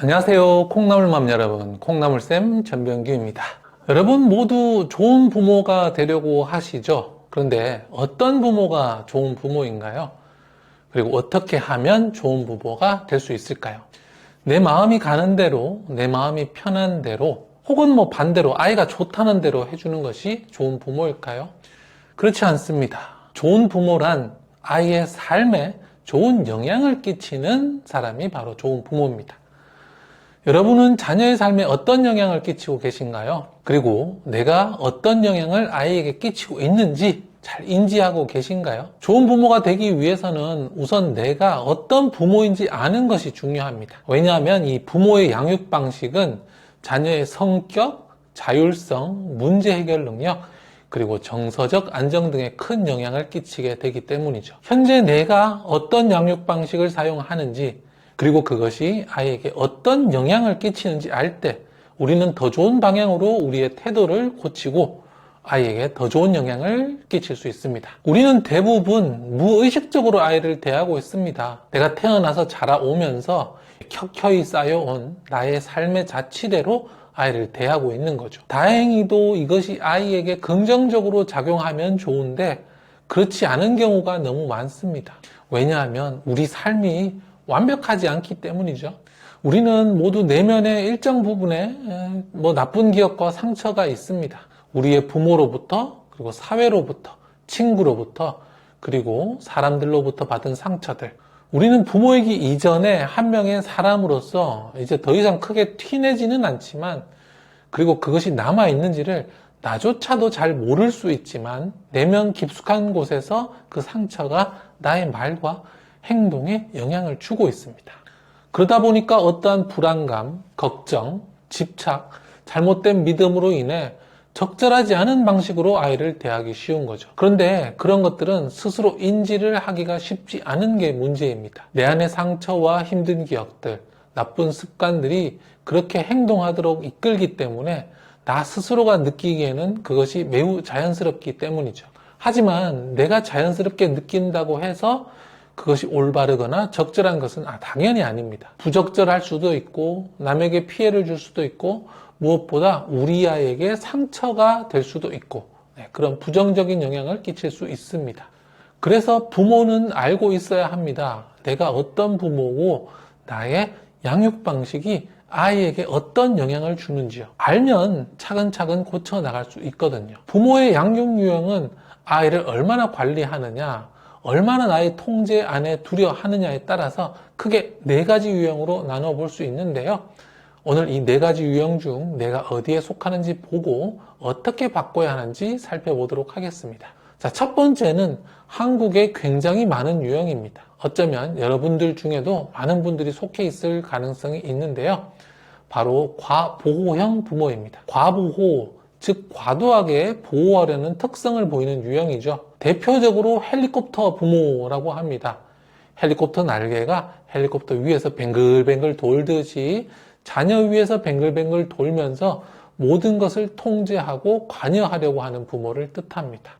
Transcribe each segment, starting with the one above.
안녕하세요. 콩나물맘 여러분, 콩나물쌤 전병규입니다. 여러분 모두 좋은 부모가 되려고 하시죠? 그런데 어떤 부모가 좋은 부모인가요? 그리고 어떻게 하면 좋은 부모가 될 수 있을까요? 내 마음이 가는 대로, 내 마음이 편한 대로, 혹은 반대로 아이가 좋다는 대로 해주는 것이 좋은 부모일까요? 그렇지 않습니다. 좋은 부모란 아이의 삶에 좋은 영향을 끼치는 사람이 바로 좋은 부모입니다. 여러분은 자녀의 삶에 어떤 영향을 끼치고 계신가요? 그리고 내가 어떤 영향을 아이에게 끼치고 있는지 잘 인지하고 계신가요? 좋은 부모가 되기 위해서는 우선 내가 어떤 부모인지 아는 것이 중요합니다. 왜냐하면 이 부모의 양육 방식은 자녀의 성격, 자율성, 문제 해결 능력, 그리고 정서적 안정 등에 큰 영향을 끼치게 되기 때문이죠. 현재 내가 어떤 양육 방식을 사용하는지, 그리고 그것이 아이에게 어떤 영향을 끼치는지 알 때 우리는 더 좋은 방향으로 우리의 태도를 고치고 아이에게 더 좋은 영향을 끼칠 수 있습니다. 우리는 대부분 무의식적으로 아이를 대하고 있습니다. 내가 태어나서 자라오면서 켜켜이 쌓여온 나의 삶의 자치대로 아이를 대하고 있는 거죠. 다행히도 이것이 아이에게 긍정적으로 작용하면 좋은데 그렇지 않은 경우가 너무 많습니다. 왜냐하면 우리 삶이 완벽하지 않기 때문이죠. 우리는 모두 내면의 일정 부분에 나쁜 기억과 상처가 있습니다. 우리의 부모로부터, 그리고 사회로부터, 친구로부터, 그리고 사람들로부터 받은 상처들. 우리는 부모이기 이전에 한 명의 사람으로서 이제 더 이상 크게 티내지는 않지만, 그리고 그것이 남아있는지를 나조차도 잘 모를 수 있지만 내면 깊숙한 곳에서 그 상처가 나의 말과 행동에 영향을 주고 있습니다. 그러다 보니까 어떠한 불안감, 걱정, 집착, 잘못된 믿음으로 인해 적절하지 않은 방식으로 아이를 대하기 쉬운 거죠. 그런데 그런 것들은 스스로 인지를 하기가 쉽지 않은 게 문제입니다. 내 안의 상처와 힘든 기억들, 나쁜 습관들이 그렇게 행동하도록 이끌기 때문에 나 스스로가 느끼기에는 그것이 매우 자연스럽기 때문이죠. 하지만 내가 자연스럽게 느낀다고 해서 그것이 올바르거나 적절한 것은 당연히 아닙니다. 부적절할 수도 있고 남에게 피해를 줄 수도 있고 무엇보다 우리 아이에게 상처가 될 수도 있고 그런 부정적인 영향을 끼칠 수 있습니다. 그래서 부모는 알고 있어야 합니다. 내가 어떤 부모고 나의 양육 방식이 아이에게 어떤 영향을 주는지요. 알면 차근차근 고쳐 나갈 수 있거든요. 부모의 양육 유형은 아이를 얼마나 관리하느냐, 얼마나 나의 통제 안에 두려 하느냐에 따라서 크게 4가지 유형으로 나눠볼 수 있는데요. 오늘 이 4가지 유형 중 내가 어디에 속하는지 보고 어떻게 바꿔야 하는지 살펴보도록 하겠습니다. 자, 첫 번째는 한국에 굉장히 많은 유형입니다. 어쩌면 여러분들 중에도 많은 분들이 속해 있을 가능성이 있는데요. 바로 과보호형 부모입니다. 과보호, 즉 과도하게 보호하려는 특성을 보이는 유형이죠. 대표적으로 헬리콥터 부모라고 합니다. 헬리콥터 날개가 헬리콥터 위에서 뱅글뱅글 돌듯이 자녀 위에서 뱅글뱅글 돌면서 모든 것을 통제하고 관여하려고 하는 부모를 뜻합니다.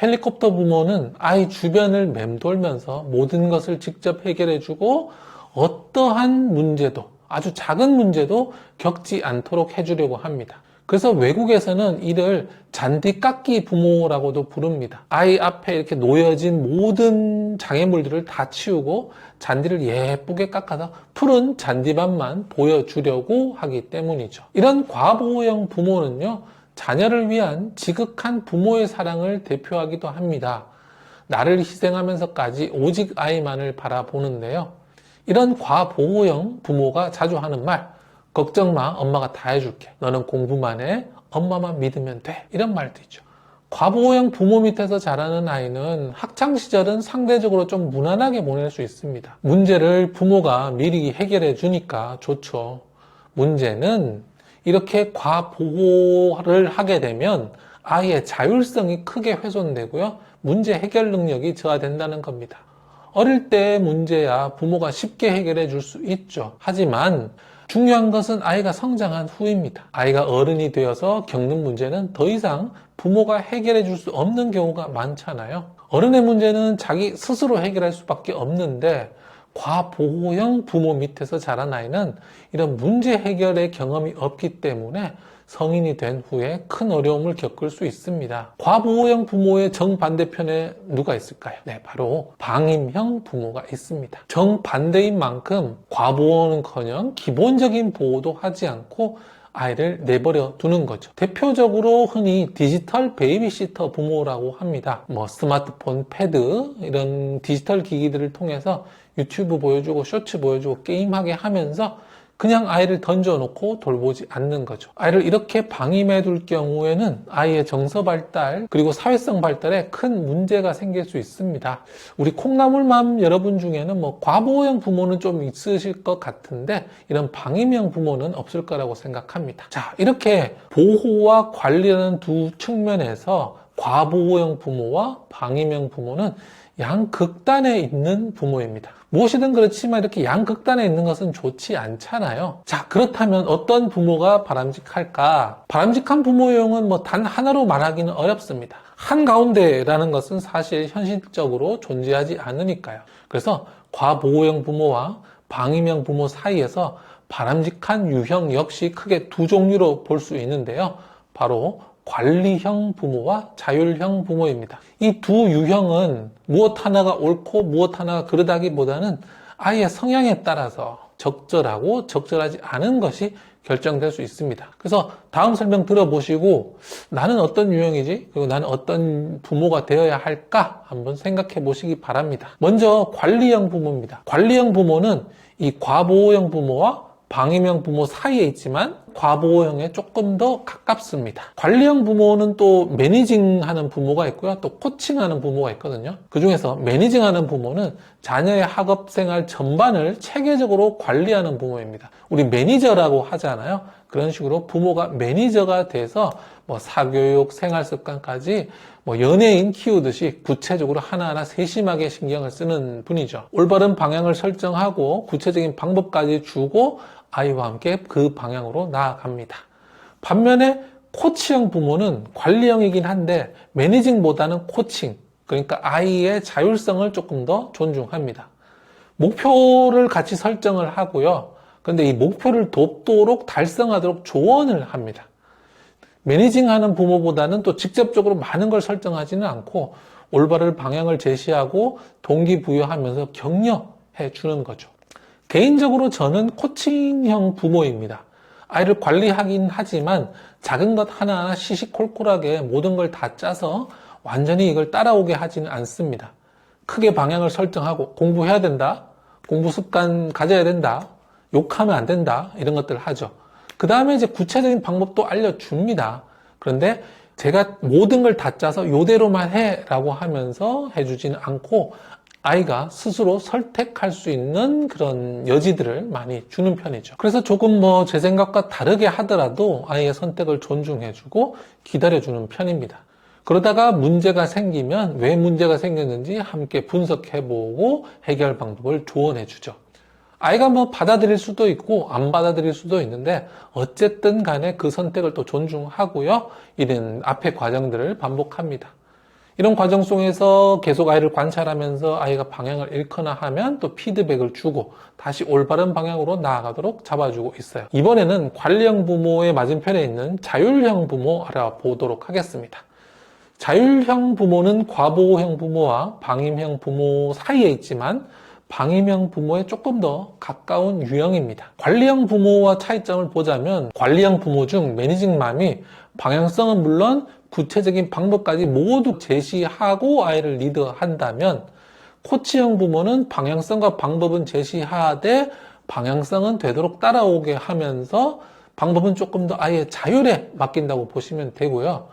헬리콥터 부모는 아이 주변을 맴돌면서 모든 것을 직접 해결해주고 어떠한 문제도, 아주 작은 문제도 겪지 않도록 해주려고 합니다. 그래서 외국에서는 이를 잔디깎기 부모라고도 부릅니다. 아이 앞에 이렇게 놓여진 모든 장애물들을 다 치우고 잔디를 예쁘게 깎아서 푸른 잔디밭만 보여주려고 하기 때문이죠. 이런 과보호형 부모는요, 자녀를 위한 지극한 부모의 사랑을 대표하기도 합니다. 나를 희생하면서까지 오직 아이만을 바라보는데요. 이런 과보호형 부모가 자주 하는 말, 걱정 마, 엄마가 다 해줄게. 너는 공부만 해, 엄마만 믿으면 돼. 이런 말도 있죠. 과보호형 부모 밑에서 자라는 아이는 학창시절은 상대적으로 좀 무난하게 보낼 수 있습니다. 문제를 부모가 미리 해결해 주니까 좋죠. 문제는 이렇게 과보호를 하게 되면 아이의 자율성이 크게 훼손되고요. 문제 해결 능력이 저하된다는 겁니다. 어릴 때의 문제야 부모가 쉽게 해결해 줄 수 있죠. 하지만 중요한 것은 아이가 성장한 후입니다. 아이가 어른이 되어서 겪는 문제는 더 이상 부모가 해결해 줄 수 없는 경우가 많잖아요. 어른의 문제는 자기 스스로 해결할 수밖에 없는데 과보호형 부모 밑에서 자란 아이는 이런 문제 해결의 경험이 없기 때문에 성인이 된 후에 큰 어려움을 겪을 수 있습니다. 과보호형 부모의 정반대편에 누가 있을까요? 네, 바로 방임형 부모가 있습니다. 정반대인 만큼 과보호는커녕 기본적인 보호도 하지 않고 아이를 내버려 두는 거죠. 대표적으로 흔히 디지털 베이비시터 부모라고 합니다. 스마트폰, 패드 이런 디지털 기기들을 통해서 유튜브 보여주고 쇼츠 보여주고 게임하게 하면서 그냥 아이를 던져놓고 돌보지 않는 거죠. 아이를 이렇게 방임해 둘 경우에는 아이의 정서 발달 그리고 사회성 발달에 큰 문제가 생길 수 있습니다. 우리 콩나물맘 여러분 중에는 과보호형 부모는 좀 있으실 것 같은데 이런 방임형 부모는 없을 거라고 생각합니다. 자, 이렇게 보호와 관리라는 두 측면에서 과보호형 부모와 방임형 부모는 양극단에 있는 부모입니다. 무엇이든 그렇지만 이렇게 양극단에 있는 것은 좋지 않잖아요. 자, 그렇다면 어떤 부모가 바람직할까? 바람직한 부모형은 단 하나로 말하기는 어렵습니다. 한가운데라는 것은 사실 현실적으로 존재하지 않으니까요. 그래서 과보호형 부모와 방임형 부모 사이에서 바람직한 유형 역시 크게 두 종류로 볼 수 있는데요. 바로 관리형 부모와 자율형 부모입니다. 이 두 유형은 무엇 하나가 옳고 무엇 하나가 그르다기보다는 아이의 성향에 따라서 적절하고 적절하지 않은 것이 결정될 수 있습니다. 그래서 다음 설명 들어보시고 나는 어떤 유형이지? 그리고 나는 어떤 부모가 되어야 할까? 한번 생각해 보시기 바랍니다. 먼저 관리형 부모입니다. 관리형 부모는 이 과보호형 부모와 방임형 부모 사이에 있지만 과보호형에 조금 더 가깝습니다. 관리형 부모는 또 매니징하는 부모가 있고요. 또 코칭하는 부모가 있거든요. 그 중에서 매니징하는 부모는 자녀의 학업생활 전반을 체계적으로 관리하는 부모입니다. 우리 매니저라고 하잖아요. 그런 식으로 부모가 매니저가 돼서 사교육, 생활습관까지 연예인 키우듯이 구체적으로 하나하나 세심하게 신경을 쓰는 분이죠. 올바른 방향을 설정하고 구체적인 방법까지 주고 아이와 함께 그 방향으로 나아갑니다. 반면에 코치형 부모는 관리형이긴 한데 매니징보다는 코칭, 그러니까 아이의 자율성을 조금 더 존중합니다. 목표를 같이 설정을 하고요. 그런데 이 목표를 돕도록 달성하도록 조언을 합니다. 매니징하는 부모보다는 또 직접적으로 많은 걸 설정하지는 않고 올바른 방향을 제시하고 동기부여하면서 격려해 주는 거죠. 개인적으로 저는 코칭형 부모입니다. 아이를 관리하긴 하지만 작은 것 하나하나 시시콜콜하게 모든 걸 다 짜서 완전히 이걸 따라오게 하지는 않습니다. 크게 방향을 설정하고 공부해야 된다, 공부 습관 가져야 된다, 욕하면 안 된다, 이런 것들을 하죠. 그 다음에 이제 구체적인 방법도 알려줍니다. 그런데 제가 모든 걸 다 짜서 요대로만 해 라고 하면서 해주지는 않고 아이가 스스로 선택할 수 있는 그런 여지들을 많이 주는 편이죠. 그래서 조금 제 생각과 다르게 하더라도 아이의 선택을 존중해주고 기다려주는 편입니다. 그러다가 문제가 생기면 왜 문제가 생겼는지 함께 분석해보고 해결 방법을 조언해주죠. 아이가 받아들일 수도 있고 안 받아들일 수도 있는데 어쨌든 간에 그 선택을 또 존중하고요. 이런 앞의 과정들을 반복합니다. 이런 과정 속에서 계속 아이를 관찰하면서 아이가 방향을 잃거나 하면 또 피드백을 주고 다시 올바른 방향으로 나아가도록 잡아주고 있어요. 이번에는 관리형 부모의 맞은편에 있는 자율형 부모 알아보도록 하겠습니다. 자율형 부모는 과보호형 부모와 방임형 부모 사이에 있지만 방임형 부모에 조금 더 가까운 유형입니다. 관리형 부모와 차이점을 보자면 관리형 부모 중 매니징맘이 방향성은 물론 구체적인 방법까지 모두 제시하고 아이를 리드한다면 코치형 부모는 방향성과 방법은 제시하되 방향성은 되도록 따라오게 하면서 방법은 조금 더 아이의 자율에 맡긴다고 보시면 되고요.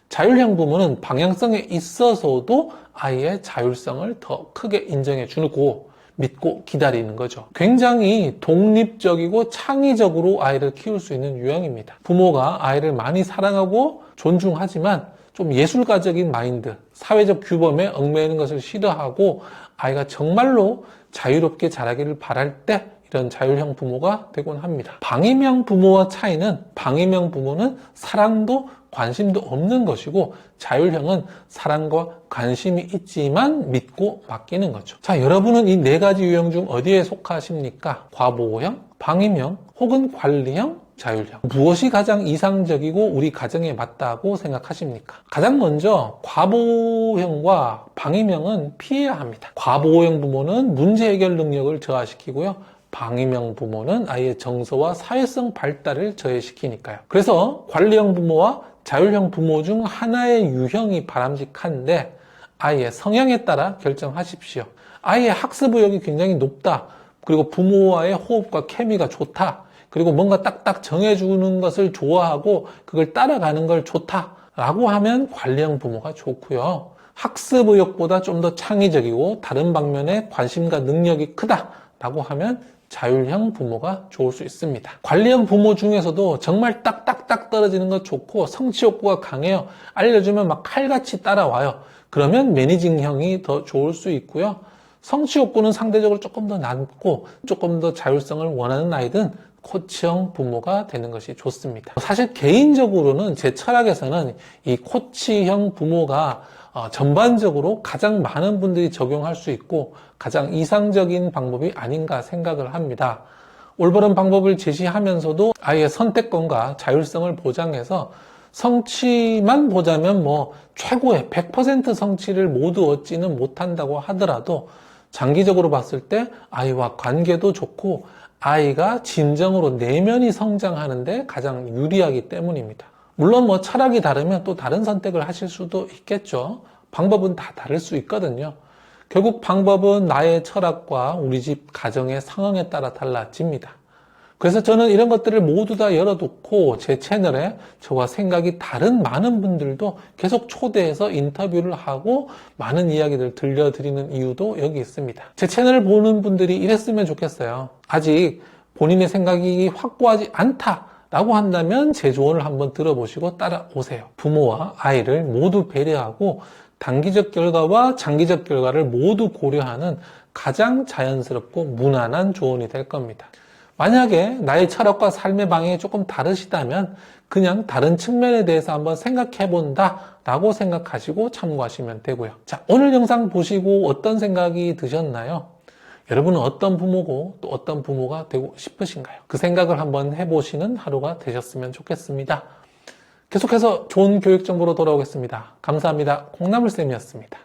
자율형 부모는 방향성에 있어서도 아이의 자율성을 더 크게 인정해 주고 믿고 기다리는 거죠. 굉장히 독립적이고 창의적으로 아이를 키울 수 있는 유형입니다. 부모가 아이를 많이 사랑하고 존중하지만 좀 예술가적인 마인드, 사회적 규범에 얽매이는 것을 싫어하고 아이가 정말로 자유롭게 자라기를 바랄 때 이런 자율형 부모가 되곤 합니다. 방임형 부모와 차이는 방임형 부모는 사랑도 관심도 없는 것이고 자율형은 사랑과 관심이 있지만 믿고 맡기는 거죠. 자, 여러분은 이 네 가지 유형 중 어디에 속하십니까? 과보호형, 방임형, 혹은 관리형, 자율형. 무엇이 가장 이상적이고 우리 가정에 맞다고 생각하십니까? 가장 먼저 과보호형과 방임형은 피해야 합니다. 과보호형 부모는 문제 해결 능력을 저하시키고요. 방임형 부모는 아이의 정서와 사회성 발달을 저해시키니까요. 그래서 관리형 부모와 자율형 부모 중 하나의 유형이 바람직한데 아이의 성향에 따라 결정하십시오. 아이의 학습 의욕이 굉장히 높다. 그리고 부모와의 호흡과 케미가 좋다. 그리고 뭔가 딱딱 정해주는 것을 좋아하고 그걸 따라가는 걸 좋다라고 하면 관리형 부모가 좋고요. 학습 의욕보다 좀 더 창의적이고 다른 방면에 관심과 능력이 크다라고 하면 자율형 부모가 좋을 수 있습니다. 관리형 부모 중에서도 정말 딱딱딱 떨어지는 거 좋고 성취 욕구가 강해요. 알려주면 막 칼같이 따라와요. 그러면 매니징형이 더 좋을 수 있고요. 성취 욕구는 상대적으로 조금 더 낮고 조금 더 자율성을 원하는 아이든 코치형 부모가 되는 것이 좋습니다. 사실 개인적으로는 제 철학에서는 이 코치형 부모가 전반적으로 가장 많은 분들이 적용할 수 있고 가장 이상적인 방법이 아닌가 생각을 합니다. 올바른 방법을 제시하면서도 아이의 선택권과 자율성을 보장해서 성취만 보자면 최고의 100% 성취를 모두 얻지는 못한다고 하더라도 장기적으로 봤을 때 아이와 관계도 좋고 아이가 진정으로 내면이 성장하는데 가장 유리하기 때문입니다. 물론 철학이 다르면 또 다른 선택을 하실 수도 있겠죠. 방법은 다 다를 수 있거든요. 결국 방법은 나의 철학과 우리 집 가정의 상황에 따라 달라집니다. 그래서 저는 이런 것들을 모두 다 열어놓고 제 채널에 저와 생각이 다른 많은 분들도 계속 초대해서 인터뷰를 하고 많은 이야기를 들려드리는 이유도 여기 있습니다. 제 채널을 보는 분들이 이랬으면 좋겠어요. 아직 본인의 생각이 확고하지 않다라고 한다면 제 조언을 한번 들어보시고 따라오세요. 부모와 아이를 모두 배려하고 단기적 결과와 장기적 결과를 모두 고려하는 가장 자연스럽고 무난한 조언이 될 겁니다. 만약에 나의 철학과 삶의 방향이 조금 다르시다면 그냥 다른 측면에 대해서 한번 생각해 본다 라고 생각하시고 참고하시면 되고요. 자, 오늘 영상 보시고 어떤 생각이 드셨나요? 여러분은 어떤 부모고 또 어떤 부모가 되고 싶으신가요? 그 생각을 한번 해보시는 하루가 되셨으면 좋겠습니다. 계속해서 좋은 교육 정보로 돌아오겠습니다. 감사합니다. 콩나물쌤이었습니다.